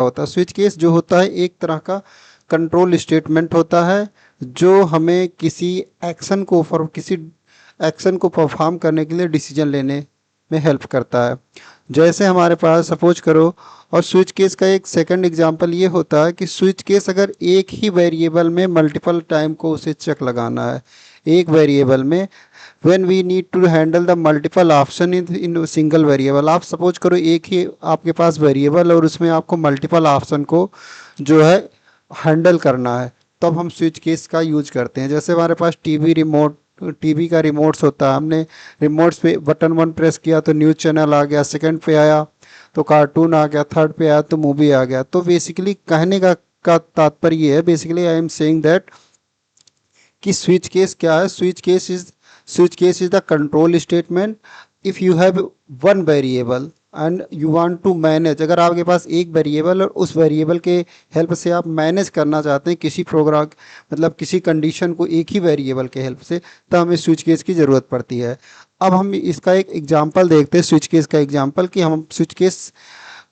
होता है? Switch case जो होता है एक तरह का कंट्रोल स्टेटमेंट होता है जो हमें किसी एक्शन को परफॉर्म करने के लिए डिसीजन लेने में हेल्प करता है। जैसे हमारे पास सपोज करो, और स्विच केस का एक सेकंड एग्जांपल ये होता है कि स्विच केस अगर एक ही वेरिएबल में मल्टीपल टाइम को उसे चेक लगाना है, एक वेरिएबल में when we need to handle the multiple option in single variable. आप सपोज करो एक ही आपके पास वेरिएबल और उसमें आपको मल्टीपल ऑप्शन को जो है हैंडल करना है, तब हम स्विच केस का यूज करते हैं। जैसे हमारे पास टीवी का रिमोट्स होता है, हमने रिमोट्स पे बटन वन प्रेस किया तो न्यूज़ चैनल आ गया, सेकंड पे आया तो कार्टून आ गया, थर्ड पे आया तो मूवी आ गया। तो बेसिकली कहने का तात्पर्य ये है, basically I am saying that कि स्विच केस क्या है? Switch case is the control statement if you have one variable and you want to manage. अगर आपके पास एक वेरिएबल और उस वेरिएबल के हेल्प से आप मैनेज करना चाहते हैं किसी प्रोग्राम, मतलब किसी कंडीशन को एक ही वेरिएबल के हेल्प से, तब हमें स्विच केस की ज़रूरत पड़ती है। अब हम इसका एक एग्जांपल देखते हैं, स्विच केस का एग्जांपल, कि हम स्विच केस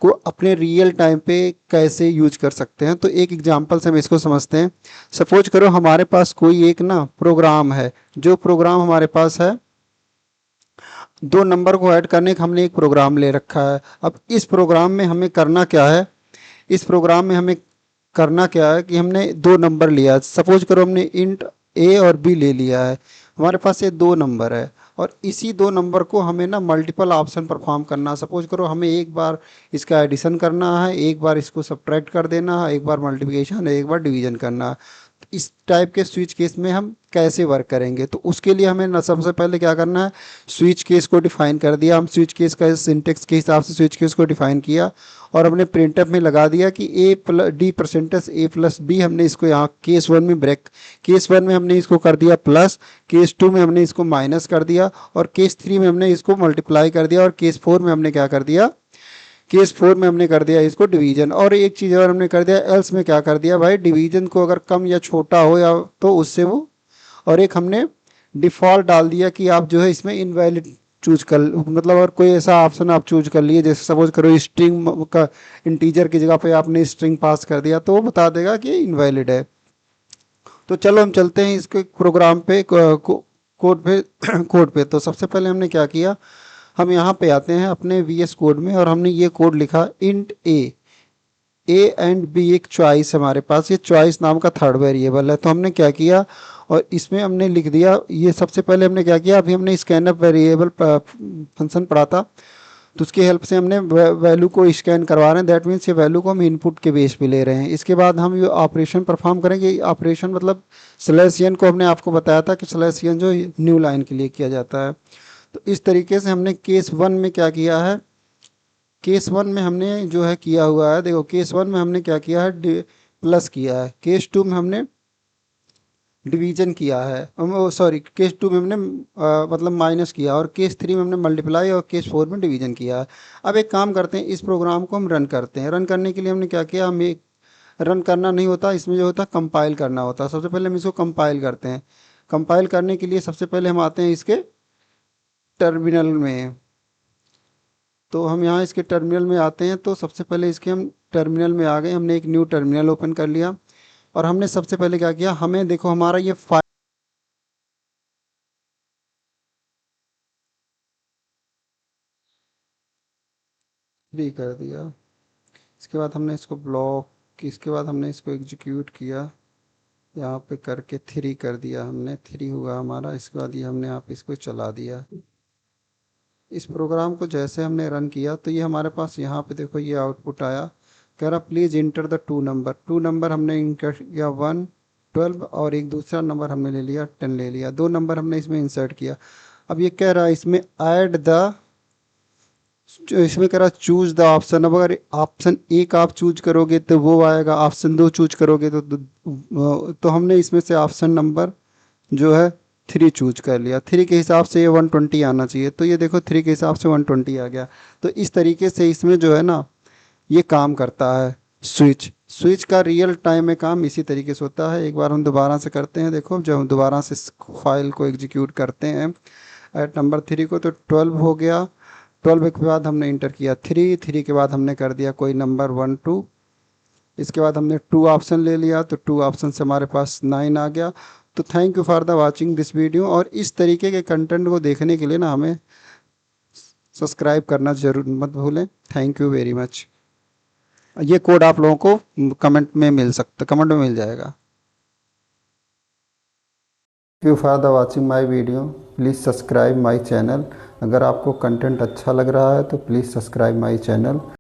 को अपने रियल टाइम पे कैसे यूज कर सकते हैं। तो एक एग्जांपल से हम इसको समझते हैं। सपोज करो हमारे पास कोई एक ना प्रोग्राम है, जो प्रोग्राम हमारे पास है, दो नंबर को ऐड करने का हमने एक प्रोग्राम ले रखा है। अब इस प्रोग्राम में हमें करना क्या है? इस प्रोग्राम में हमें करना क्या है कि हमने दो नंबर लिया। सपोज करो हमने इंट ए और बी ले लिया है, हमारे पास ये दो नंबर है, और इसी दो नंबर को हमें ना मल्टीपल ऑप्शन परफॉर्म करना है। सपोज करो हमें एक बार इसका एडिशन करना है, एक बार इसको सब्ट्रैक्ट कर देना है, एक बार मल्टीप्लिकेशन है, एक बार डिवीजन करना है। इस टाइप के स्विच केस में हम कैसे वर्क करेंगे? तो उसके लिए हमें ना सबसे पहले क्या करना है, स्विच केस को डिफाइन कर दिया। हम स्विच केस का सिंटेक्स के हिसाब से स्विच केस को डिफाइन किया और हमने प्रिंटअप में लगा दिया कि ए प्लस डी परसेंटेज ए प्लस बी। हमने इसको यहाँ केस वन में केस वन में हमने इसको कर दिया प्लस, केस टू में हमने इसको माइनस कर दिया, और केस थ्री में हमने इसको मल्टीप्लाई कर दिया, और केस फोर में हमने क्या कर दिया, केस फोर में हमने कर दिया इसको डिवीजन। और एक चीज़ और हमने कर दिया, एल्स में क्या कर दिया भाई, डिवीजन को अगर कम या छोटा हो या तो उससे वो, और एक हमने डिफ़ॉल्ट डाल दिया कि आप जो है इसमें इनवैलिड चूज कर, मतलब और कोई ऐसा ऑप्शन आप चूज कर लिए, जैसे सपोज करो स्ट्रिंग का इंटीजर की जगह पे आपने स्ट्रिंग पास कर दिया तो वो बता देगा कि इनवैलिड है। तो चलो हम चलते हैं इसके प्रोग्राम पे, कोड पे कोड पे। तो सबसे पहले हमने क्या किया, हम यहाँ पे आते हैं अपने वीएस कोड में और हमने ये कोड लिखा इंट ए एंड बी एक चॉइस हमारे पास, ये चॉइस नाम का थर्ड वेरिएबल है। तो हमने क्या किया, और इसमें हमने लिख दिया, ये सबसे पहले हमने क्या किया, अभी हमने स्कैनअप वेरिएबल फंक्शन पढ़ा था, तो उसकी हेल्प से हमने वैल्यू को स्कैन करवा रहे हैं। दैट मीन्स ये वैल्यू को हम इनपुट के बेस पे ले रहे हैं। इसके बाद हम ये ऑपरेशन परफॉर्म करेंगे। ऑपरेशन मतलब स्लैश एन को हमने आपको बताया था कि स्लैश एन जो न्यू लाइन के लिए किया जाता है। तो इस तरीके से हमने केस वन में क्या किया है, केस वन में हमने जो है किया हुआ है, देखो केस वन में हमने क्या किया है, प्लस किया है। केस टू में हमने डिवीजन किया है, सॉरी केस टू में हमने मतलब माइनस किया, और केस थ्री में हमने मल्टीप्लाई, और केस फोर में डिवीजन किया है। अब एक काम करते हैं, इस प्रोग्राम को हम रन करते हैं। रन करने के लिए हमने क्या किया, हम एक रन करना नहीं होता इसमें, जो होता है कंपाइल करना होता है। सबसे पहले हम इसको कंपाइल करते हैं। कंपाइल करने के लिए सबसे पहले हम आते हैं इसके टर्मिनल में। तो हम यहाँ इसके टर्मिनल में आते हैं, तो सबसे पहले इसके हम टर्मिनल में आ गए, हमने एक न्यू टर्मिनल ओपन कर लिया, और हमने सबसे पहले क्या किया, हमें देखो हमारा ये फाइल भी कर दिया। इसके बाद हमने इसको ब्लॉक, इसके बाद हमने इसको एग्जीक्यूट किया, यहाँ पे करके थ्री कर दिया हमने, थ्री हुआ हमारा। इसके बाद ये हमने यहाँ पे इसको चला दिया। इस प्रोग्राम को जैसे हमने रन किया तो ये हमारे पास यहाँ पे देखो ये आउटपुट आया, कह रहा please enter the two number हमने इंटर किया, 1 12, और एक दूसरा नंबर हमने ले लिया 10 ले लिया, दो नंबर हमने इसमें इंसर्ट किया। अब ये कह रहा है इसमें ऐड द, जो इसमें कह रहा चूज द ऑप्शन। अब अगर ऑप्शन एक आप चूज करोगे तो वो आएगा, ऑप्शन दो चूज करोगे तो हमने इसमें से ऑप्शन नंबर जो है थ्री चूज कर लिया। थ्री के हिसाब से ये 120 आना चाहिए, तो ये देखो थ्री के हिसाब से 120 आ गया। तो इस तरीके से इसमें जो है ना ये काम करता है स्विच। स्विच का रियल टाइम में काम इसी तरीके से होता है। एक बार हम दोबारा से करते हैं, देखो जब हम दोबारा से फाइल को एग्जीक्यूट करते हैं एट नंबर थ्री को, तो 12 हो गया। 12 के बाद हमने इंटर किया थ्री, थ्री के बाद हमने कर दिया कोई नंबर 1 2, इसके बाद हमने टू ऑप्शन ले लिया, तो टू ऑप्शन से हमारे पास 9 आ गया। तो thank you for the watching this video, और इस तरीके के कंटेंट को देखने के लिए ना हमें सब्सक्राइब करना जरूर मत भूलें। Thank you very much. ये कोड आप लोगों को कमेंट में मिल जाएगा। Thank you for the watching my video, please subscribe my channel. अगर आपको कंटेंट अच्छा लग रहा है तो प्लीज़ सब्सक्राइब माय चैनल।